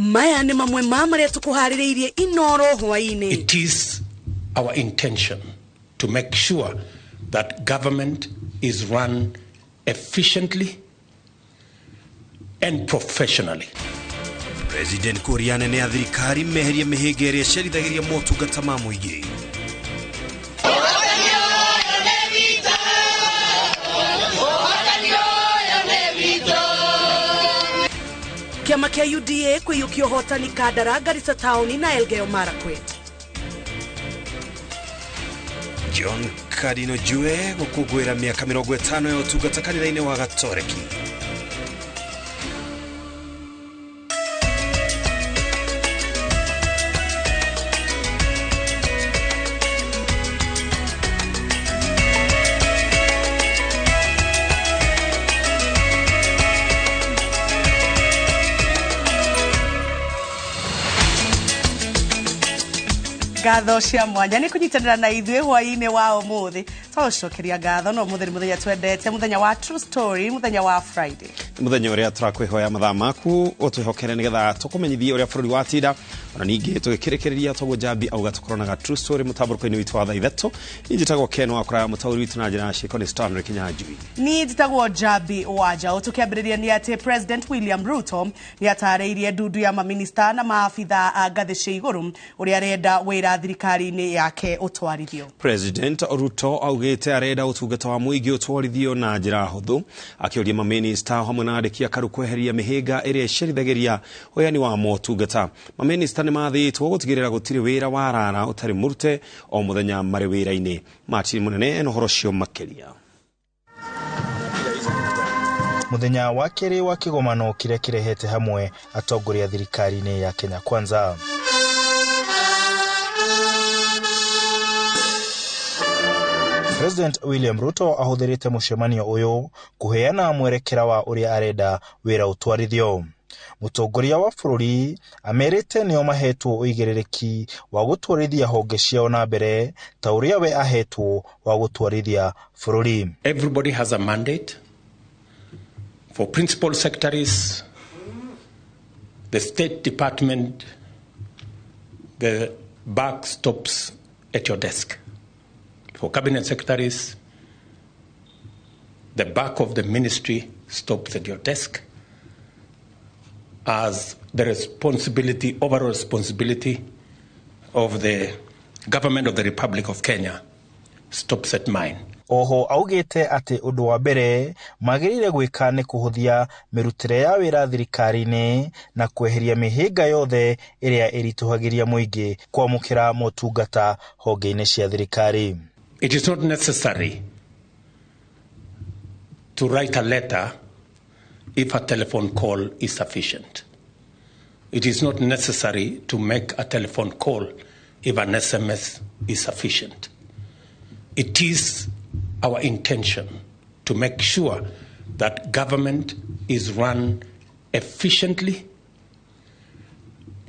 maya ni mamwe maria tukuhaririirie inoro hwaini. It is our intention to make sure that government is run efficiently and professionally. President Kuriane ne athirikari meheria mihige iria ciarithagiria motungata ma muingi. Kiama kia UDA kwiyukia hotani Kadara, Garissa Town na Elgeyo Marakwet. John Cardinal Njue gukugwira miaka 50 ya utungata kanitha-ini wa Gatoreki. Gatho cia mwanya ni kunyitanira na ithuĩ hwainĩ wa ũmũthĩ. Twacokeria gatho no mũthenya mũthenya twendete mũthenya wa True Story, mũthenya wa Friday. Mũthenya ũrĩa tũrakwihoya mathaa maku ũtwĩhokere nĩgetha tũkũmenyithie ũrĩa bũrũri watira ona ningĩ tũgĩkĩrĩkĩrĩria twaguo Njambi auga tũkoranaga True Story mũtamboroko-inĩ witũ wa thaa ithatũ. Njĩtagwo Ken wakora mũtaũri witũ na njĩra ciĩko nĩ Stanley Njue. Ni njĩtagwo Njambi waja. Tũkĩambĩrĩria nĩ atĩ President William Ruto nĩ atarĩirie ndundu ya maminista na maabitha a ngathĩ cia igũrũ ũrĩa arenda wĩra thirikari-inĩ yake ũtwarithio. President Ruto augĩte arenda ũtungata wa mũingĩ ũtwarithio na njĩra hũthũ, akĩũria maminista hamwe na andĩki a karu kweheria mĩhĩnga ĩrĩa ĩcerithagĩria ũheani wa motungata. Maminista nĩ mathĩtwo gũtigĩrĩra gũtirĩ wĩra wa rara ũtarĩ mũrute o mũthenya marĩ wĩra-inĩ. Martin Mũnene ena ũhoro ũcio makĩria. Muthenya wa kerĩ wa kĩgomano kĩrĩa kĩrehete hamwe atongoria thirikari-inĩ ya Kenya Kwanza. President William Ruto ahũthĩrĩte mũcemanio ũyũ kũheana mwerekera wa ũrĩa arenda wĩra ũtwarithio. Mũtongoria wa bũrũri amerite nĩo mahetwo ũigĩrĩrĩki wa gũtwarithia honge ciao na mbere ta ũrĩa we ahetwo wa gũtwarithia bũrũri. Everybody has a mandate. For principal secretaries, the State Department, the buck stops at your desk. For cabinet secretaries, the back of the ministry stops at your desk as the responsibility, overall responsibility of the government of the Republic of Kenya stops at mine. Oho augĩte atĩ ũndũ wa mbere magĩrĩire gwĩka nĩ kũhũthia mĩrutĩre ya wĩra thirikari-inĩ na kweheria mĩhĩnga yothe ĩrĩa ĩritũhagĩria mũingĩ kwamũkĩra motungata honge-inĩ cia thirikari. It is not necessary to write a letter if a telephone call is sufficient. It is not necessary to make a telephone call if an SMS is sufficient. It is our intention to make sure that government is run efficiently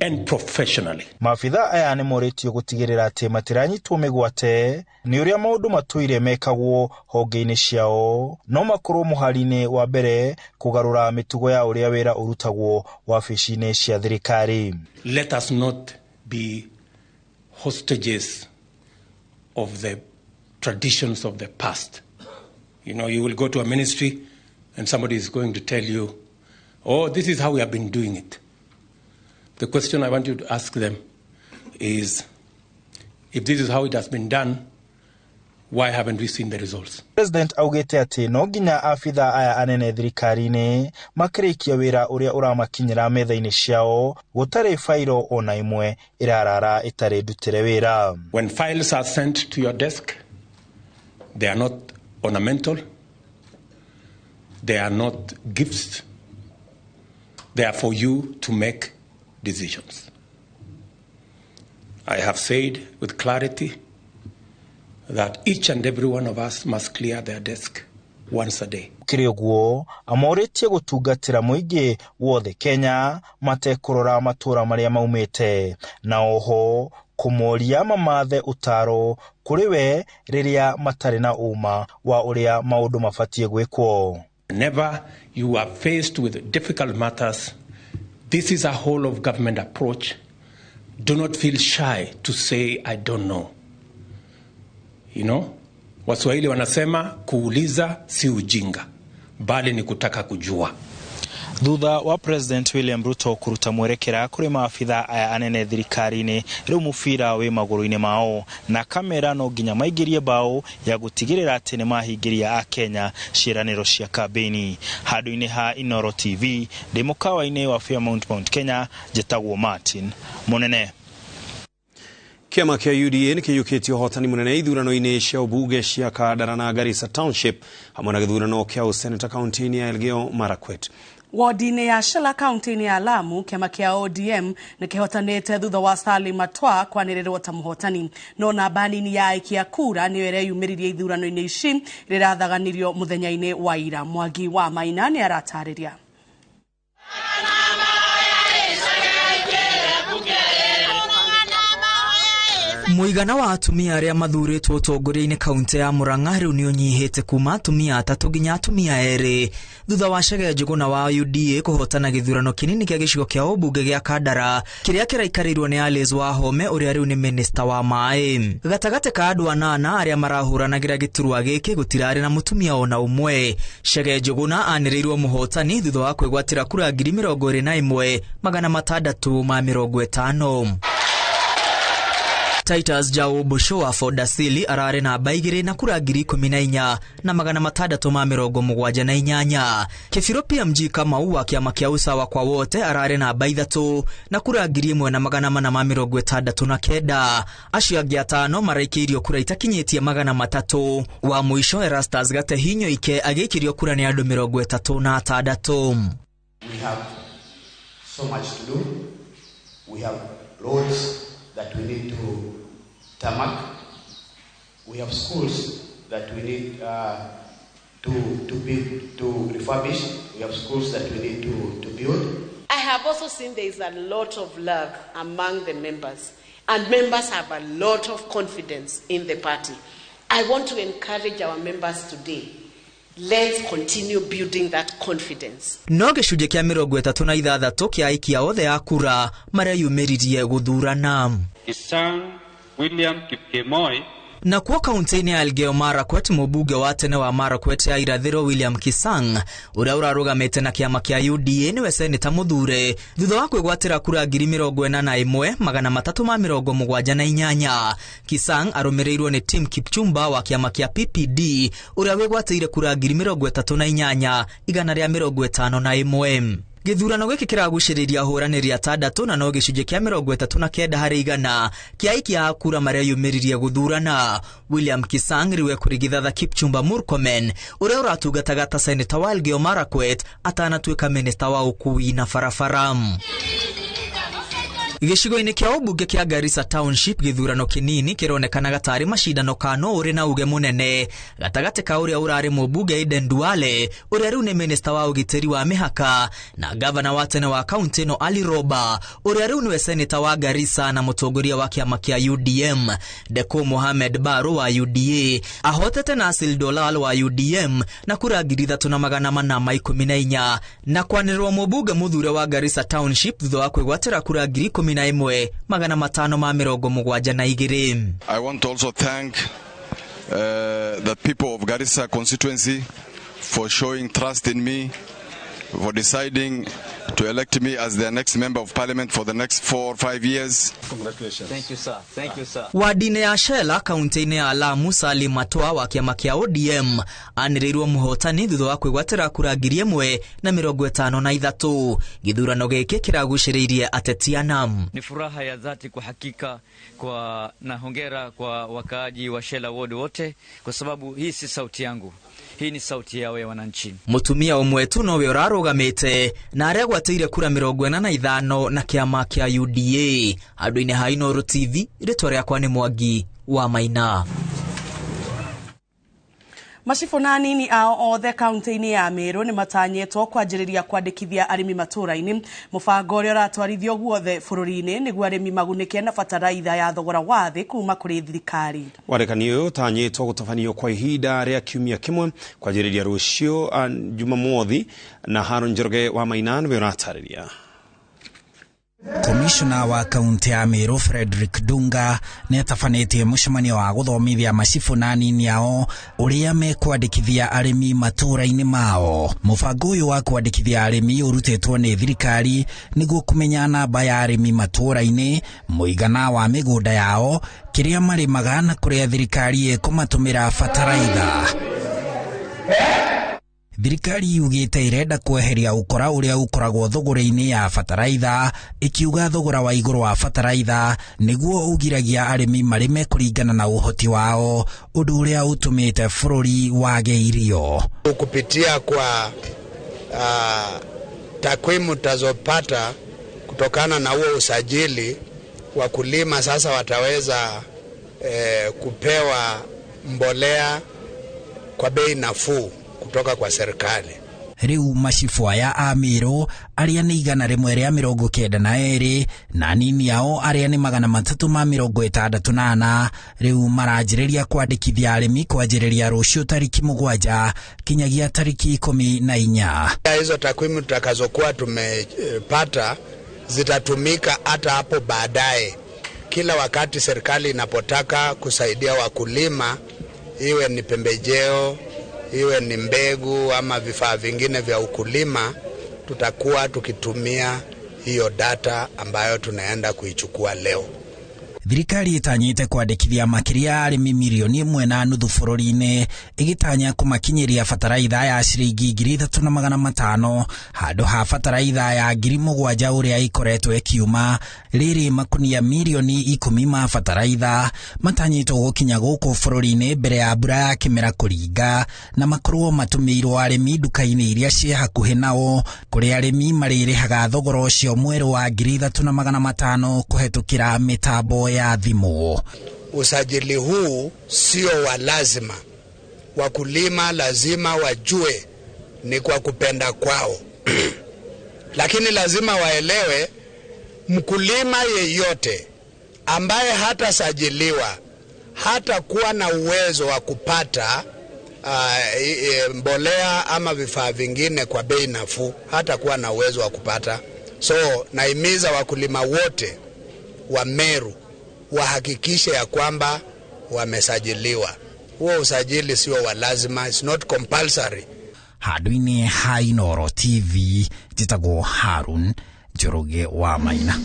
and professionally. Maabitha aya nĩ moritio gũtigĩrĩra atĩ matiranyitwo mĩgwate nĩ ũrĩa maũndũ matũire mekagwo honge-inĩ ciao no makorwo mũhari-inĩ wa mbere kũgarũra mĩtugo ya ũrĩa wĩra ũrutagwo wabici-inĩ cia thirikari. Let us not be hostages of the traditions of the past. You know, you will go to a ministry and somebody is going to tell you, oh, this is how we have been doing it. The question I want you to ask them is, if this is how it has been done, why haven't we seen the results? President augĩte atĩ no nginya abitha aya anene thirikari-inĩ makĩrĩkia wĩra ũrĩa ũramakinyĩra metha-inĩ ciao gũtarĩ failo ona imwe ĩrarara ĩtarĩ ndutĩre wĩra. When files are sent to your desk, they are not ornamental, they are not gifts, they are for you to make decisions. I have said with clarity that each and every one of us must clear their desk once a day. Kĩrĩoguo amorĩtie gũtungatĩra mũingĩ wothe Kenya matekũrora matũra marĩa maumĩte na oho kũmoria mamathe ũtaro kũrĩ we rĩrĩa matarĩ na uma wa ũrĩa maũndũ mabatiĩ gwĩkwo. Whenever you are faced with difficult matters, This is a whole of government approach. Do not feel shy to say, I don't know. You know, Waswahili wanasema kuuliza si ujinga, bali ni kutaka kujua. Thutha wa President William Ruto kuruta mwerekera kuri maafitha aya anene thirikari-ini riu mubira wi maguru-ini mao na kamera no nginya maigirie bao ya gutigirira ati ni mahingiria a Kenya ciraniro cia kambeni. Handu-ini ha Inoro TV ndi mukawa-ini wa Fairmount Kenya, njitagwo Martin Munene. Kiama kia UDA ni kiyukitio hotani munene ithurano-ini cia ubunge cia Kandara na Garissa Township hamwe na githurano kia useneta kaunti-ini ya Elgeyo Marakwet. Wardine ya Shela kaunti-ini ya Lamu, kiama kia ODM nikihotanite thutha wa Salim Matwa kwanirirwo ta muhotani. No namba nini ya aikia kura niyo ireyumiririe ithurano-ini ici rirathaganirio muthenya-ini wa ira. Mwangi wa Maina ni aratariria. Muigana wa atumia aria mathuritwo utongoria-ini kaunti ya Murang'a riu ni unyihite kuma atumia 3 nginya atumia 2 thutha wa Chege Njuguna wa UDA kuhotana githurano kinini kia gicigo kia ubunge gia Kandara kiria kiraikarirwo ni Alice Wahome uria riu ni minister wa mai. Gatagate ka andu 8 aria marahuranagira giturwa giki gutirari na mutumia ona umwe. Chege Njuguna anirirwo muhotani thutha wa kwigwatira kura 21,650. Titus Jao Busho wa Fodasili arare na baigire na kura 14,678. Kefiro pia mji kama uwa kiama kia usawa kwa wote arare na baithatu na kura 1,669. Acio angi 5 maraikirio kura itakinyitie 300. Wa mwisho Erastus Gatehinyo ike agikirio kura ni andu 36. We have so much to do. We have roads that we need to tarmac. We have schools that we need to build, to refurbish. We have schools that we need to build. I have also seen there is a lot of love among the members, and members have a lot of confidence in the party. I want to encourage our members today. Let's continue building that confidence. No gicunje kia 36 kia aikia othe ya kura maria yumiririe guthurana. Kisang William Kipkemoi na kwa kaunti-ini ya Elgeyo Marakwet mubuge wa tene wa Marakwet ya irathiro William Kisang uria urarugamite na kiama kia UDA ni we seneta muthure thutha wa kwigwatira kura 41,378. Kisang arumirirwo ni Tim Kipchumba wa kiama kia PPD uria wigwatire kura 38,151. Githurano giki kiraguciriria huraniri atandatu na no gicunje kia 39 hari igana kia aikia kura maria yumiririe guthurana. William Kisang riwe kurigithatha Kipchumba Murkomen uria uratungataga ta seneta wa Elgeyo Marakwet atanatuika minista wa ukui na farafara. Gicigo-ini kia ubunge kia Garissa Township githurano kinini kironekana gatari mashindano kano uri na uge munene gatagate ka uria urari mubunge Eden Duale uria riu ni minister wa ugitiri wa mihaka na governor wa tene wa kaunti no Ali Roba uria riu ni senator wa Garissa na mutongoria wa kiama kia UDM Deko Mohamed Baro wa UDA ahotete na Asil Dolal wa UDM na kura 3,414 na kwanirwo mubunge muthure wa Garissa Township thutha wa kwigwatira kura 1,572. I want to also thank the people of Garissa constituency for showing trust in me, for deciding to elect me as their next member of parliament for the next 4 or 5 years. Congratulations. Thank you, sir. Thank you, sir. Wadine ya Shela kaunti-ini ya Lamu Salim Matwa wa kiama kia ODM anirirwo muhotani thutha wa kwigwatira kura 1,053. Githurano giki kiraguciririe ateti ana. Ni furaha ya dhati kwa hakika na hongera kwa wakaaji wa Shela ward wote kwa sababu hii si sauti yangu. Hii ni sauti ya wananchi. Mutumia umwe tu nowe urarugamite na aria gwatire kura 45 na kiama kia UDA. Andu-ini ha Inoro TV ritwa riakwa ni Mwangi wa Maina. Macibũ na anini ao othe kaunti-ini ya Meru ni matanyetwo kwanjĩrĩria kwandĩkithia arĩmi matũra-inĩ. Mũbango ũrĩa ũratwarithio guothe bũrũri-inĩ nĩguo arĩmi magunĩke na bataraitha ya thogora wa thĩ kuma kũrĩ thirikari. Warekani ũyũ ũtanyetwo gũtabanio kwa ihinda rĩa kiumia kimwe kwanjĩrĩria rũciũ Jumamothi na Haron Njoroge wa Maina nĩwe ũratarĩria. Komishona wa kaunti ya Meru Frederick Dunga netafanĩtie mũcemanio wa gũthomithia macibu na anini ao ũrĩa mekwandĩkithia arĩmi matũũra-inĩ mao. Mũbango ũyũ wa kwandĩkithia arĩmi ũrutĩtwo nĩ thirikari nĩguo kũmenya namba ya arĩmi matũũra-inĩ, mũigana wa mĩgũnda yao, kĩrĩa marĩmaga na kũrĩa thirikari ĩkũmatũmĩra bataraitha. Thirikari yugĩte irenda kweheria ũkora ũrĩa ũkoragwo thogora-inĩ ya bataraitha, ikiuga thogora wa igũrũ wa bataraitha nĩguo ũgiragia arĩmi marĩme kũringana na ũhoti wao, ũndũ ũrĩa ũtũmĩte bũrũri wage irio. Kupitia kwa takwimu tazopata kutokana na huo usajili, wakulima sasa wataweza kupewa mbolea kwa bei nafuu kutoka kwa serikali. Riu macibu aya a Meru arĩa nĩ 192 na anini ao arĩa nĩ 368 riu maranjĩrĩria kwandĩkithia arĩmi kwanjĩrĩria rũciũ tariki 7 kinyagia tariki 14. Hizo takwimu tutakazokuwa tumepata zitatumika hata hapo baadaye. Kila wakati serikali inapotaka kusaidia wakulima, iwe ni pembejeo, iwe ni mbegu ama vifaa vingine vya ukulima, tutakuwa tukitumia hiyo data ambayo tunaenda kuichukua leo. Thirikari itanyĩte kwandĩkithia makĩria arĩmi milioni 1.5 bũrũri-inĩ, ĩgĩtanya kũmakinyĩria bataraitha ya ciringi 3,500 handũ ha bataraitha ya 7,000 ũrĩa ĩkoretwo ĩkiuma. Rĩrĩ makunia milioni 10 ma bataraitha matanyĩtwo gũkinya gũkũ bũrũri-inĩ mbere ya mbura ya kĩmera kũringa, na makorwo matũmĩirwo arĩmi nduka-inĩ iria ciĩ hakuhĩ nao, kũrĩa arĩmi marĩrĩhaga thogora ũcio mwerũ wa 3,500 kũhetũkĩra mĩtambo ya thimo. Usajili huu sio wa lazima. Wakulima lazima wajue ni kwa kupenda kwao. Lakini lazima waelewe mkulima yeyote ambaye hata sajiliwa, hata kuwa na uwezo wa kupata mbolea ama vifaa vingine kwa bei nafuu, hata kuwa na uwezo wa kupata. So naimiza wakulima wote wa Meru wahakikishe ya kwamba wamesajiliwa. Huo usajili sio wa lazima, it's not compulsory. Handũ-inĩ ha Inooro TV, njĩtagwo Harun Njoroge wa Maina.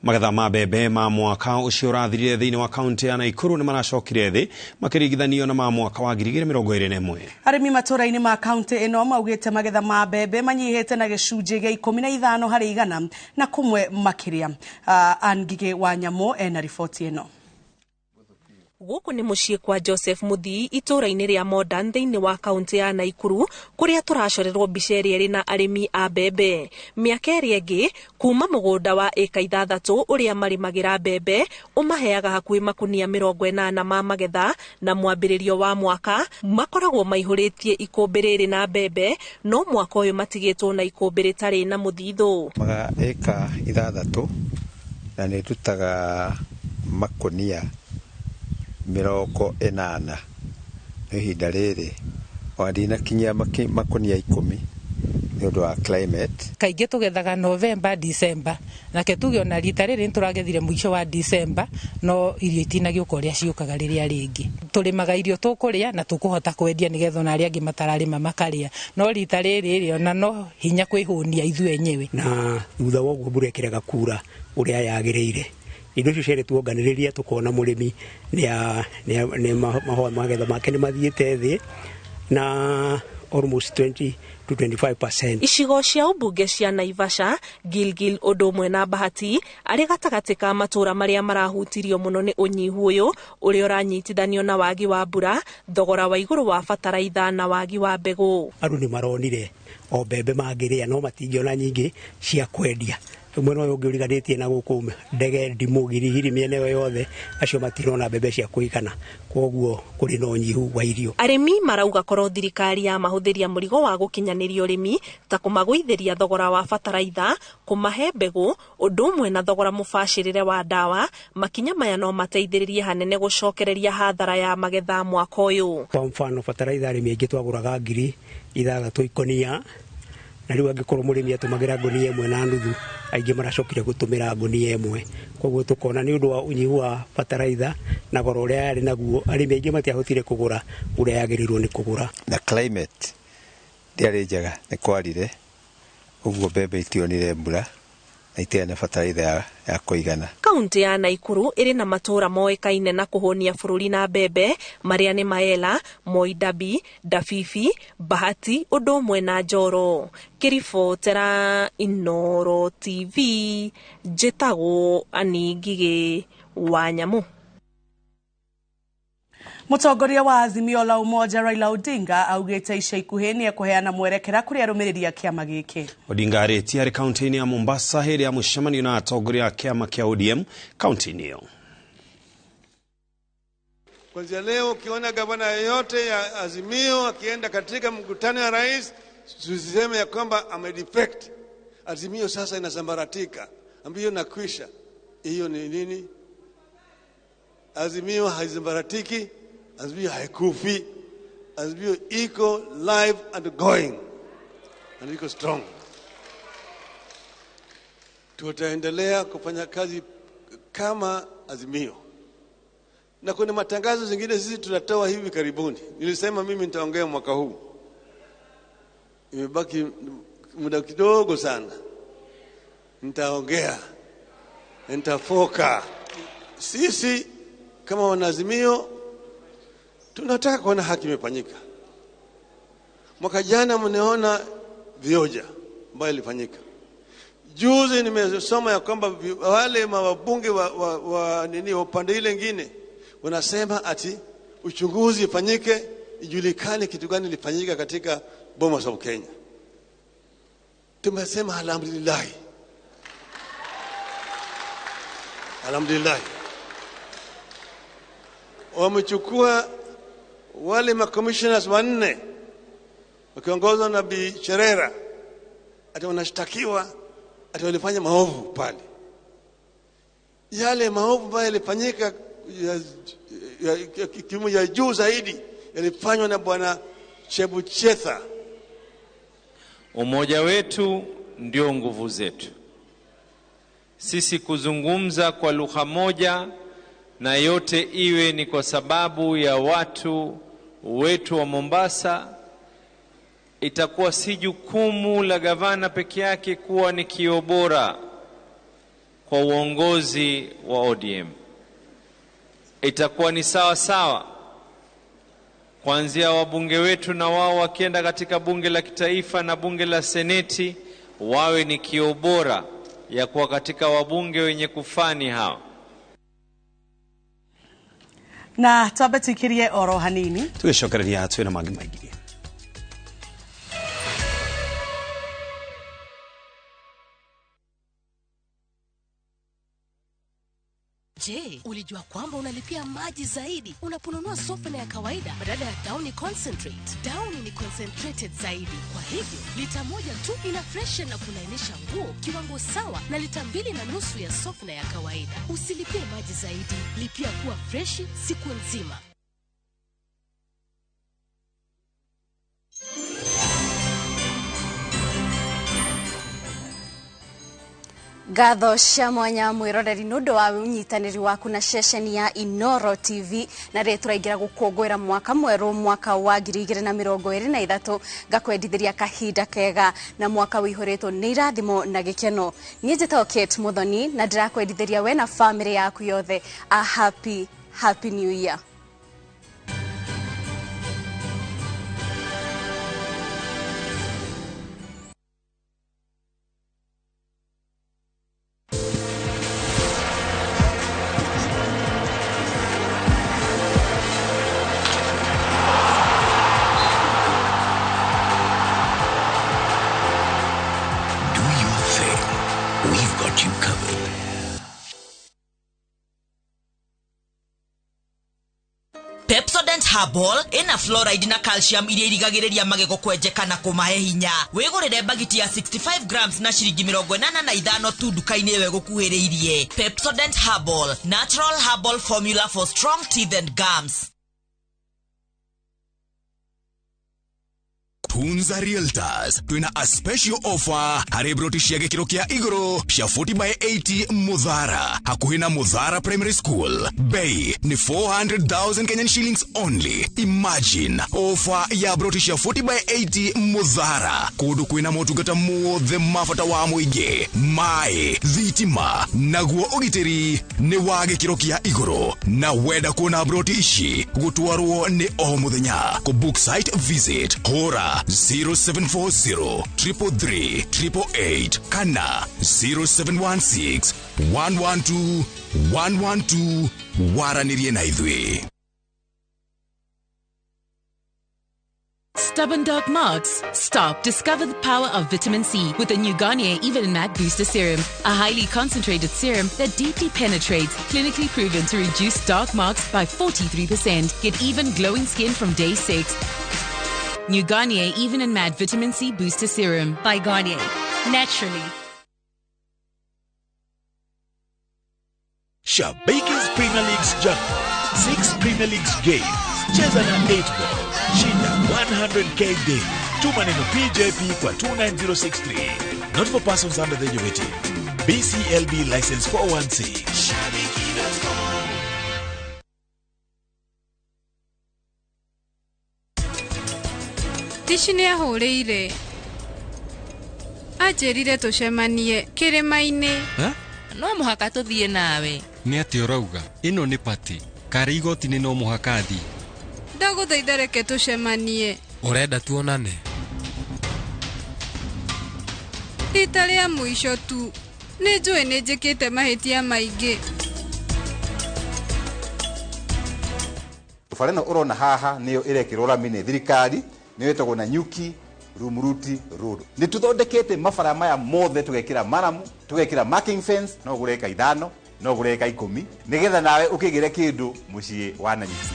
Magetha ma mbembe ma mwaka ũcio ũrathirire thĩinĩ wa kaunti ya Naikuru nĩ maracokire thĩ makĩringithanio na ma mwaka wa 2021. Arĩmi matũũra-inĩ ma kaunti ĩno maugĩte magetha ma mbembe manyihĩte na gĩcunjĩ gĩa 15 harĩ igana na kumwe makĩria. Angige wa Nyamũ ena riboti ĩno. Gũkũ nĩ mũciĩ kwa Joseph Muthii itũũra-inĩ rĩa Modern thĩinĩ wa kaunti ya Naikuru, kũrĩa tũracorerwo mbica ĩrĩa ĩrĩ na arĩmi a mbembe. Mĩaka ĩrĩa ĩngĩ kuma mũgũnda wa ĩka 6 ũrĩa marĩmagĩra mbembe ũmaheaga hakuhĩ makunia 80 ma magetha, na mwambĩrĩrio wa mwaka makoragwo maihũrĩtie ikũmbĩ rĩrĩ na mbembe, no mwaka ũyũ matigĩtwo na ikũmbĩ rĩtarĩ na mũthithũ. Ĩka 6 na nĩ tutaga makunia 80 ihinda rĩrĩ wadina kinya makunia 10 nĩ ũndũ wa climate. Kaingĩ tũgethaga November, December, nake tugiona rita rĩrĩ tũragethire mũico wa December, no irio itinagĩũka ũrĩa ciũkaga rĩrĩa rĩngĩ. Tũrĩmaga irio tũkũrĩa na tũkũhota kwendia nĩgetha na arĩa angĩ matararĩma makarĩa, no rita rĩrĩ ona no hinya kwĩhũnia ithuĩ enyewe. Na thutha wa ũguo mbura ĩkĩrega kura ũrĩa yagĩrĩire, indo icio ciarĩ tuonganĩrĩria tukona mũrĩmi nĩ magetha make nĩ mathiĩte thĩ na almost 20 to 25%. Icigo cia ũmbunge cia Naivasha, Gilgil ũndũ ũmwe na Bahati arĩ gatagatĩ ka matũũra marĩa marahutirio mũno nĩ ũnyihu ũyũ ũrĩa ũranyitithanio na wagi wa mbura, thogora wa igũrũ wa bataraitha na wagi wa mbegũ. Andũ nĩ maronire o mbembe mangĩrĩa no matingĩona nyingĩ cia kwendia. Mwena ũyũ ũngĩ ũriganĩtie na gũkũ ndege ndimũ girigiri mĩena ĩyo yothe, acio matirona mbembe cia kũigana, koguo kũrĩ na ũnyihu wa irio. Arĩmi marauga korwo thirikari ya mahũthĩria mũrigo wa gũkinyanĩria ũrĩmi ta kũmagũithĩria thogora wa bataraitha, kũmahe mbegũ, ũndũ ũmwe na thogora mũbacĩrĩre wa ndawa, makinya maya no mateithĩrĩrie hanene gũcokereria hathara ya magetha mwaka ũyũ. Kwa mfano bataraitha arĩmi aingĩ twagũraga 6,000 ikonia, na riu angikorwo murimi atumagira ngunia ĩmwe na nuthu aingi maracokire gutumira ngunia ĩmwe koguo tukona ni undu wa unyihu wa fertilizer na goro uria yari naguo arimi aingi matiahotire kugura uria yagirirwo ni kugura na climate ndiari njega ni kwarire uguo mbembe itionire mbura na itiana fertilizer ya kuigana. Kaunti ya Naikuru iri na matura moekaine na kuhonia bururi na mbembe maria ni Maela, Moidabi, Dafifi, Bahati, undu umwe na Njoro. Kiribotera Inoro TV, njitagwo Ani Ngigi wa Nyamu. Mutongoria wa Azimio la Umoja Raila Odinga augite ica ikuhi ni ekuheana mwerekera kuri arumiriria kiama giki. Odinga arĩtie arĩ kaunti-inĩ ya Mombasa hĩndĩ ya mũcemanio na atongoria a kiama kia ODM kaunti-inĩ hiyo. Kwanza leo ukiona gavana yote ya Azimio akienda katika mkutano ya rais, tusiseme ya kwamba amedefect. Azimio sasa inasambaratika. Ambio nakwisha. Hiyo ni nini? Azimio haisambaratiki. Azimio haikufi. Azimio iko live and going. And iko strong. Tutaendelea kufanya kazi kama Azimio. Na kuna matangazo zingine sisi tutatoa hivi karibuni. Nilisema mimi nitaongea mwaka huu. Imebaki muda kidogo sana. Nitaongea. Nitafoka. Sisi kama Wanazimio tunataka kuona haki imefanyika. Mwaka jana mnaona vioja ambayo ilifanyika. Juzi nimesoma ya kwamba wale wabunge wa upande ile nyingine wanasema ati uchunguzi ifanyike ijulikane kitu gani ilifanyika katika Bomas of Kenya. Tumesema alhamdulillah. Alhamdulillah. Wamechukua wale commissioners wanne wakiongozwa na Bi Cherera ati wanashtakiwa ati walifanya maovu pale. Yale maovu ambayo yalifanyika kimo ya juu zaidi yalifanywa na bwana Chebuchetha. Umoja wetu ndio nguvu zetu. Sisi kuzungumza kwa lugha moja na yote iwe ni kwa sababu ya watu wetu wa Mombasa, itakuwa si jukumu la gavana peke yake kuwa ni kio bora kwa uongozi wa ODM. Itakuwa ni sawa sawa kuanzia wabunge wetu na wao wakienda katika bunge la kitaifa na bunge la seneti wawe ni kio bora ya kuwa katika wabunge wenye kufani hao. Na twambatikirie oro hanini tugicokereria twina mangi maingi. Je, ulijua kwamba unalipia maji zaidi unaponunua softener ya kawaida badala ya Downy Concentrate? Downy ni concentrated zaidi. Kwa hivyo, lita moja tu ina freshen na kulainisha nguo kiwango sawa na lita 2.5 ya softener ya kawaida. Usilipie maji zaidi, lipia kuwa freshi siku nzima. Gatho cia mwanya mwiroreri nundu wa unyitaniri waku na ceceni ya Inoro TV na ri turaingira gukongwera mwaka mweru mwaka wa 2023 gakwendithiria kahinda kega na mwaka wihoretwo ni irathimo na gikeno. Nie njitagwo Kate Muthoni na ndirakwendithiria we na family yaku yothe a happy new year. Herbal ina fluoride na calcium iria irigagiriria magego kwenjeka na kumahe hinya. Wigurire bagiti ya 65 grams na shiringi 85 tu duka-ini ewe gukuhiriirie. Pepsodent Herbal, natural herbal formula for strong teeth and gums. Tunza Realtors twina a special offer hari broti cia gikiro kia iguru cia 40/80 Muthara hakuhi na Muthara Primary School. Bei ni 400,000 Kenyan shillings only. Imagine offer ya broti cia 40/80 Muthara kudu kwina motungata mothe mafata wa muingi mai thitima naguo ugitiri ni wa gikiro kia iguru na weda kuona broti ici gutwarwo ni o muthenya ku book site visit hora 0740 333 888 kana 0716 112 112 waranirie na ithwe. Stubborn dark marks? Stop. Discover the power of vitamin C with the new Garnier Even and Matte Booster Serum, a highly concentrated serum that deeply penetrates, clinically proven to reduce dark marks by 43%. Get even glowing skin from day 6. New Garnier Even and Matte Vitamin C Booster Serum by Garnier. Naturally. Shabaiki's Premier League's jackpot. 6 Premier League's games. Cheza na 8 ball. Shinda 100k day. Tuma neno PJP kwa 29063. Not for persons under the age of 18. BCLB license 416. Tishine ahureire. Ajerire tucemanie kirima-ini. No muhaka tuthie nawe. Ni ati urauga ino ni pati. Kari igoti-ini no muhaka thi. Ndaguthaitha reke tucemanie. Urenda tuonane? Rita ria muico tu. Ni njui ni njikite mahitia maingi. Tufareno urona haha niyo irekirwo ramine thirikari niyo etagwo na Nyuki Rumuruti Road. Ni tuthondekete mabara maya mothe tugekira maramu, tugekira marking fence, no gureka 5, no gureka 10, nigetha nawe ukigire kindu mucii wa Nanyuki.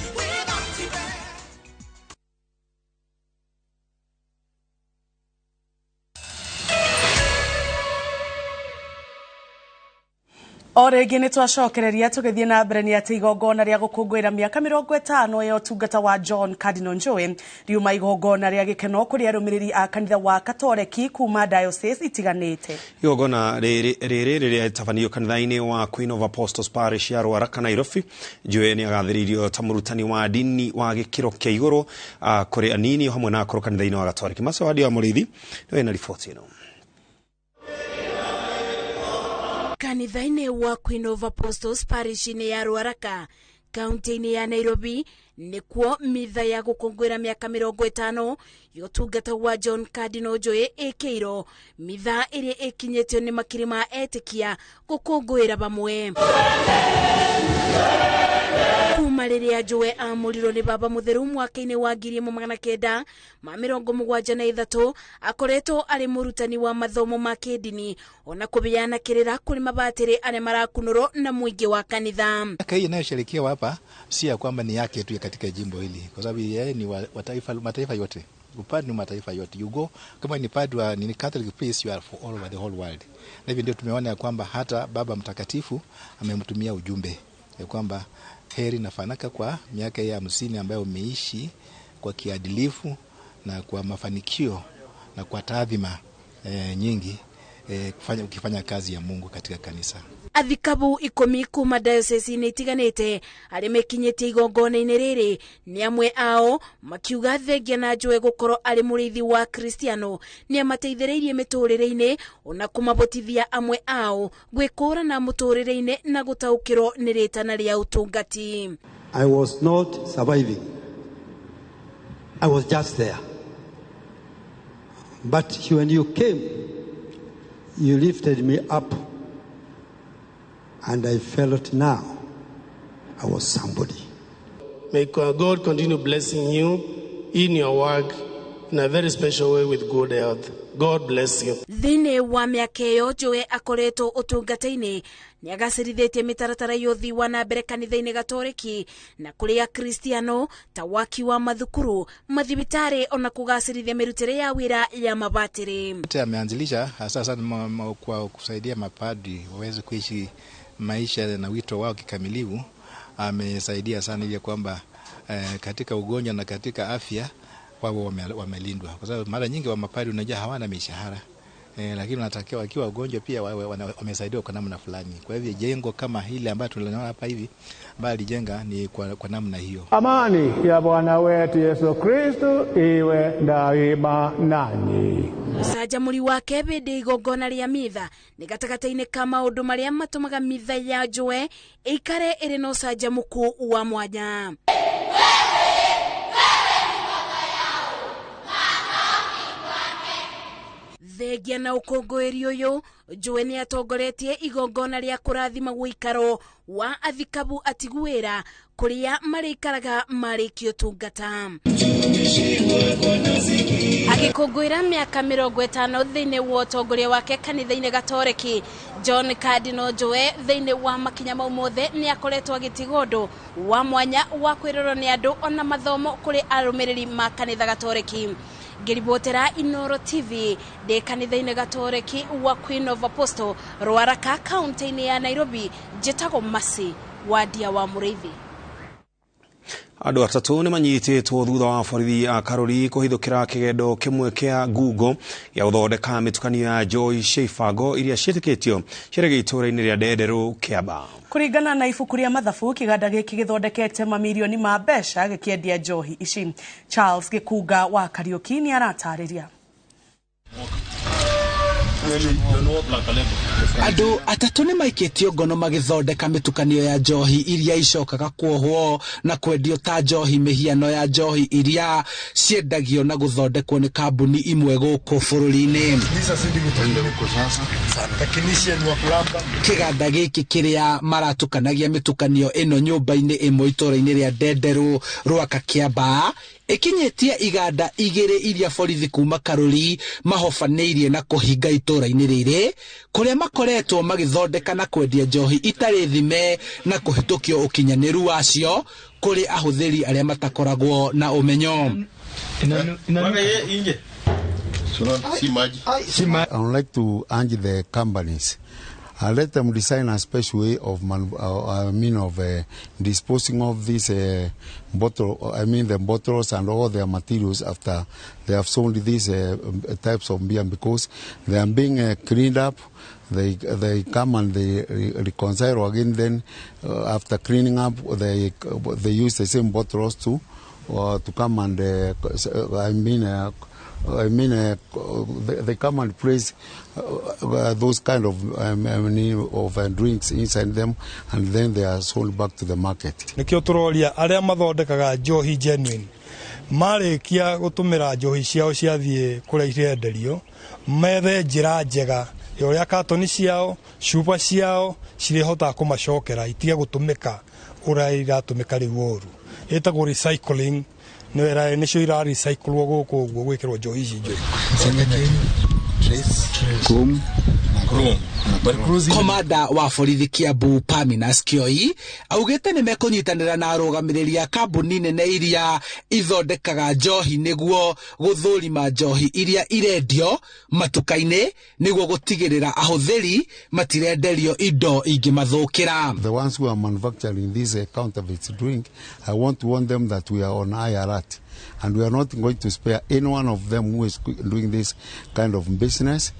Oregi ni twacokereria tugithie na mbere ni ati igongona ria gukungwira miaka 50 ya utungata wa John Cardinal Njue riuma igongona ria gikeno kuri arumiriri a kanitha wa Katoleki kuma diocese itiganite. Igongona riri riria tabanio kanitha-ini wa Queen of Apostles Parish ya Ruaraka Nairobi. Njue ni agathiririo ta murutani wa dini wa gikiro kia iguru kuri anini hamwe na akoro kanitha-ini wa Katoleki. Masawadi wa Murithi niwe na ripoti ino. Kanitha-ini wa Queen of Apostles Parish-ini ya Ruaraka, kaunti-ini ya Nairobi, nikuo mitha ya gukungwira miaka 50 yotungata wa John Cardinal Njue ikiro, mitha iri ikinyetio ni makirima etikia gukungwira bamwe. Kuma riria Njue amuriro ni baba mutheru mwaka-ini wa 1973 akoretwo ari murutani wa mathomo ma kidini ona kubiana kirira kuri mabatiri ane marakunuro na mwingi wa kanitha. Hii inayosherekewa hapa si ya kwamba ni yake tu katika jimbo hili, kwa sababu yeye ni wa mataifa yote. Upande ni mataifa yote. You go kama ni padwa ni Catholic priest, you are for all over the whole world. Na hivyo ndio tumeona ya kwamba hata Baba Mtakatifu amemtumia ujumbe ya kwamba heri na fanaka kwa miaka ya 50 ambayo umeishi kwa kiadilifu na kwa mafanikio na kwa taadhima nyingi ukifanya kazi ya Mungu katika kanisa. Athikabu 10 kuma diocese-ini itiganite ari mekinyete igongona-ini riri ni amwe ao makiuga thengia na Njue gukoro ari murithi wa Kristiano ni amateithiriirie miturire-ini ona kumabotithia amwe ao gwikura na muturire-ini na gutaukirwo ni ritana ria utungati. I was not surviving. I was just there. But when you came, you lifted me up. And I felt now I was somebody. May God continue blessing you in your work in a very special way with good health. God bless you. Thine wa miaka iyo Njue akoretwo utungata-ini ni agacirithitie mitaratara yothi wa na mbere kanitha-ini Gatoleki na kuria Kristiano ta waki wa mathukuru, mathibitari ona kugacirithia mirutire ya wira ya mabatiri. Ameanzilisha hasa sana kwa kusaidia mapadri waweze kuishi maisha na wito wao kikamilifu. Amesaidia sana ili kwamba katika ugonjwa na katika afya wao wamelindwa, kwa sababu mara nyingi wa mapadri unajua hawana mishahara. Lakini wanatakiwa wakiwa wagonjwa pia wamesaidiwa kwa namna fulani. Kwa hivyo jengo kama hili ambayo tunaliona hapa hivi ambayo alijenga ni kwa namna hiyo. Amani ya Bwana wetu Yesu Kristo iwe daima nanyi. Musajamuri wake bende igongona ria mitha ni gatagataine ka maundu maria matumaga mitha ya Njue ikare iri no sajamuku wa mwanya. Thegia na ukongweri uyu Njue ni atongoretie igongona ria kurathima guikaro wa athikabu atiguira kuria marikaraga marikio tungata. Agikongwira miaka 50 thiini wa utongoria wake kanitha-ini gatoreki, John Cardinal Njue thiini wa makinya mau mothe ni akoretwo agitigondo wa mwanya wa kwirorwo ni andu ona mathomo kuri arumiriri ma kanitha gatoreki. Ngiribotera Inoro TV de kanitha-ini gatoreki wa Queen of Apostle Ruaraka kaunti-ini ya Nairobi, njitagwo Masi wadia wa Muriithi. Andu atatu ni manyititwo thutha wa borithi a Karori kuhithukira kigendo kimwe kia Google ya uthondeka mitukanio ya njohi cia ibango iria ciitikitio cirege itura-ini ria Ndenderu Kiamba. Kuringana na ibuku ria mathabu, kiganda giki githondekete mamilioni ma mbeca gikiendia njohi ici. Charles Gikuga wa Kariuki ni aratariria. Andu atatu ni maikitio ngono magithondeka mitukanio ya njohi iria icokaga kuohwo na kwendio ta njohi mihiano ya njohi iria ciendagio na guthondekwo ni kambuni imwe guku bururi-ini. Kiganda giki kiria maratukanagia mitukanio ino nyumba-ini imwe itura-ini ria Ndenderu Ruaka Kiamba ikinyetie iganda igiri iria borithi kuma Karori mahofanirie na kuhinga itura-ini riri kuria makoretwo magithondeka na kwendia njohi itari thime na kuhitukio ukinyaniru wacio kuri ahuthiri aria matakoragwo na umenyo. I would like to urge the companies, let them design a special way of disposing of this the bottles and all their materials after they have sold these types of beer, because they are being cleaned up. They come and they reconcile again. Then after cleaning up, they use the same bottles to come and they come and place those kind of drinks inside them, and then they are sold back to the market. Nikio turoria aria mathondekaga njohi genuine marikia gutumira njohi ciao ciathie kuria irenderio methe njira njega yoria katoni ciao chupa ciao cirihota kumacokera itige gutumika uria iratumika riu etagwo recycling nicio ira recyclwo guku uguo gwikirwo njohi ici njohi. Komanda wa borithi Kiambu Paminas Kioi augite ni mekunyitanira na arugamiria kambuni nene iria ithondekaga njohi niguo guthurima njohi iria irendio matuka-ini niguo gutigirira ahuthiri matirenderio indo ingimathukira. The ones who are manufacturing this counterfeit drink, I want to warn them that we are on high alert, and we are not going to spare any one of them who is doing this kind of business.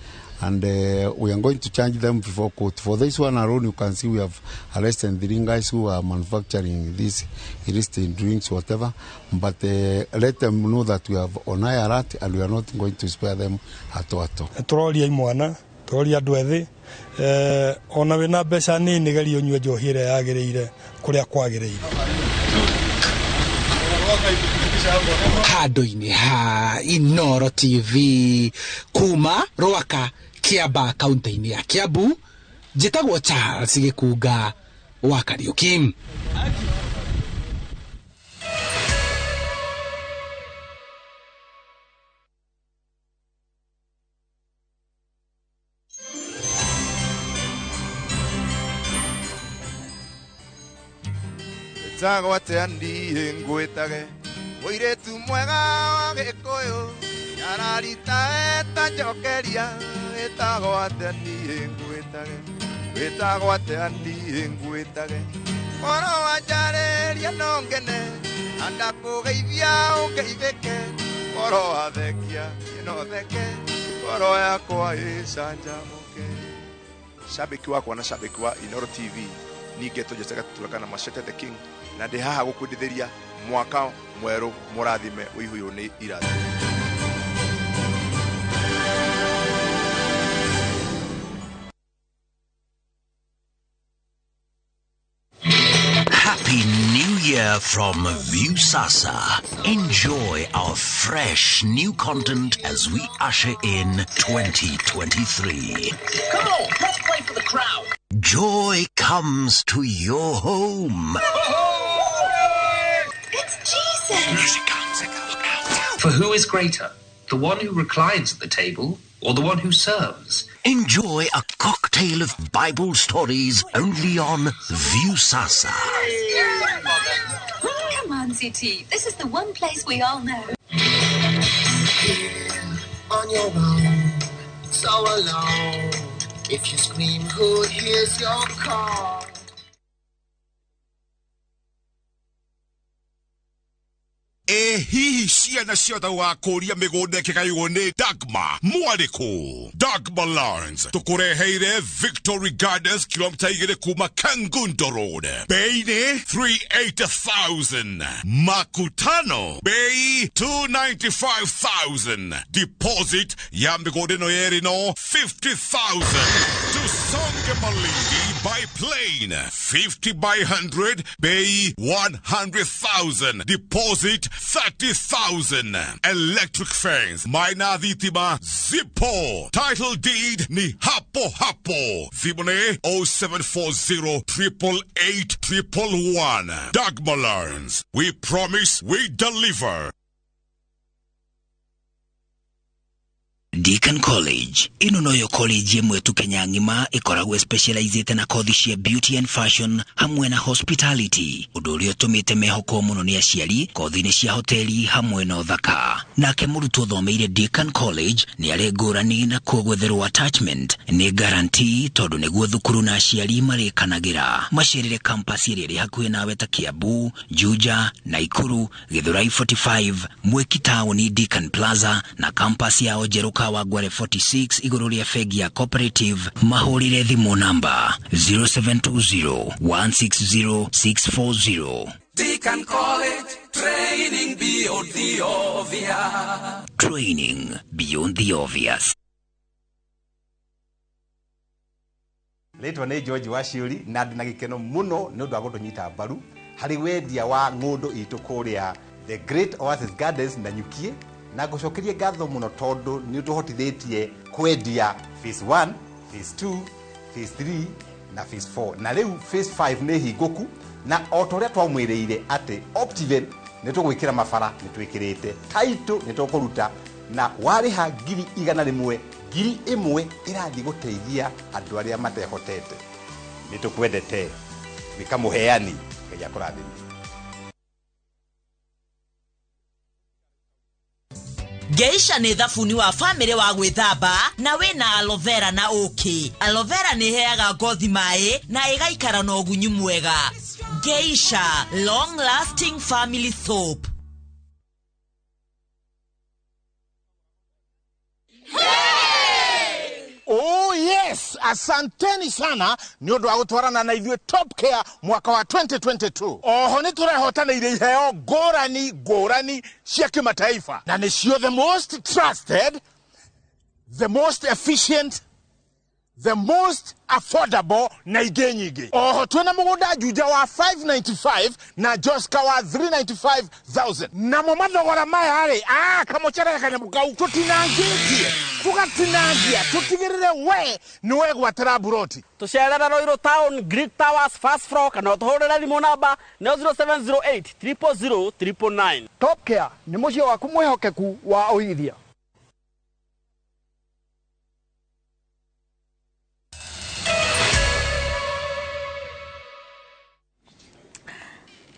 And we are going to charge them before court. For this one alone, you can see we have arrested 3 guys who are manufacturing these illicit drinks, whatever. But let them know that we have on high alert and we are not going to spare them at all. Turoria imwana, turoria andu ethi, ona wina mbeca nini geria unywe njohi iria yagiriire kuria kwagiriire. Handu-ini ha Inoro TV kuma Ruaka Kiamba kaunti-ini ya Kiambu, njitagwo Charles Gikuga wa Kariuki. Njagwo teandi ngwitage muiretu mwega wa Gikuyu ararita eta njokeria etagwo ateni ngwitage etagwo ateni ngwitage oro wanjareria nongene anda kugeithia ungeithike ngoro athekia inotheke ngoro yakwa icanjamuke. Shabiki wako na shabiki wa Inoro TV nige tujeceka tutulakana Machete the King na ndi haha gukwendithiria mwaka mweru murathime uihuyo ni irathi. Happy New Year from Viusasa. Enjoy our fresh new content as we usher in 2023. Come on, let's play for the crowd. Joy comes to your home. It's Jesus. For who is greater, the one who reclines at the table or the one who serves? Enjoy a cocktail of Bible stories only on Viusasa. Come on, CT. This is the one place we all know. On your own, so alone. If you scream, who hears your call? Hihi ciana ciothe wa kũria mĩgũnda ĩkĩgaywo nĩ Dagmar mwarĩkũ. Dagmar Lawrence tũkũreheire Victory Gardens kilomita 2 kuma Kangundo Road. Bei nĩ 380,000. Makutano bei 295,000. Deposit ya mĩgũnda ĩno yerĩ no 50,000. Tusonge Malindi by plane 50 by 100 bei 100,000. Deposit 30,000. Electric fence Maina Dhitima Zippo. Title deed ni hapo hapo. Thibone 0740 888 111. Dagmar Lawrence. We promise we deliver. Deacon College. Ino noyo college yemwe tu Kenya ngima ikoragwe specialized na kothi cia beauty and fashion hamwe na hospitality. Undu uria utumite mehoko muno ni aciari kothi-ini cia hoteli hamwe na uthaka. Nake murutwo thomeire Deacon College ni ari ngurani na kuogwetherwo attachment ni guarantee tondu niguo thukuru na aciari marikanagira. Macerere campus iri hakuhi nawe ta Kiambu, Juja, Naikuru, Githurai 45, Mweki Town, Deacon Plaza na campus ya Ojeruka wa Gware 46 iguru ria fegi ya cooperative. Mahurire thimu namba 0720-160-640. Deacon College, training beyond the obvious. Training beyond the obvious. Letwa ni George Washiuri na ndina gikeno muno ni undu wa gutunyita mbaru hari wendia wa ngundu itu kuria the Great Oasis Gardens na Nyukie na gucokerie ngatho muno tondu ni utuhotithitie kwendia phase 1, phase 2, phase 3 na phase 4 na riu phase 5 ni hinguku na otoria twamwiriire ati Optiven ni tugwikira mabara ni twikirite title ni tukuruta na wariha 100,000 1,000 irathi guteithia andu aria matehotete ni tukwendete bikamuheani ngai akurathime. Geisha ni thabuni wa family wa gwithamba na wina aloe vera na oki. Aloe vera ni heaga ngothi mai na igaikara na ugunyu mwega. Geisha long lasting family soap. Oh yes, asanteni sana ni undu wa gutwarana na ithuĩ Top Care mwaka wa 2022. Oho ni turehotana ile iheo ngũrani cia kimataifa na nĩcio the most trusted, the most efficient, the most affordable na ingĩ nyingĩ. Oho twina mũgũnda Juja wa 595 na Joska wa 395,000. Na mo mathogora maya rĩ kamũcere kanyamũ kau tũtinangĩtie tugatinangia tutigirire we niwe gwatira buroti tucerera Roiro Town Greek Towers first floor kana tuhurira thimo namba 0708 000 999. Top Care ni mucio waku mwihokeku wa uigithia.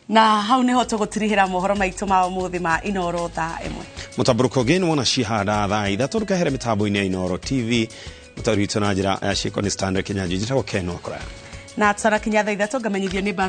Na hau niho tugutirihira mohoro maitu ma umuthi ma Inoro thaa imwe. Mutaburuko geni wona shihada thaa ithatũ tukahere mitambo-ini ya Inoro TV. Mutaurito na njira ya shiko ni Standard Kenya jijita gukeno akora. Na tsara kinya thaa ithatũ ngamenyithio ni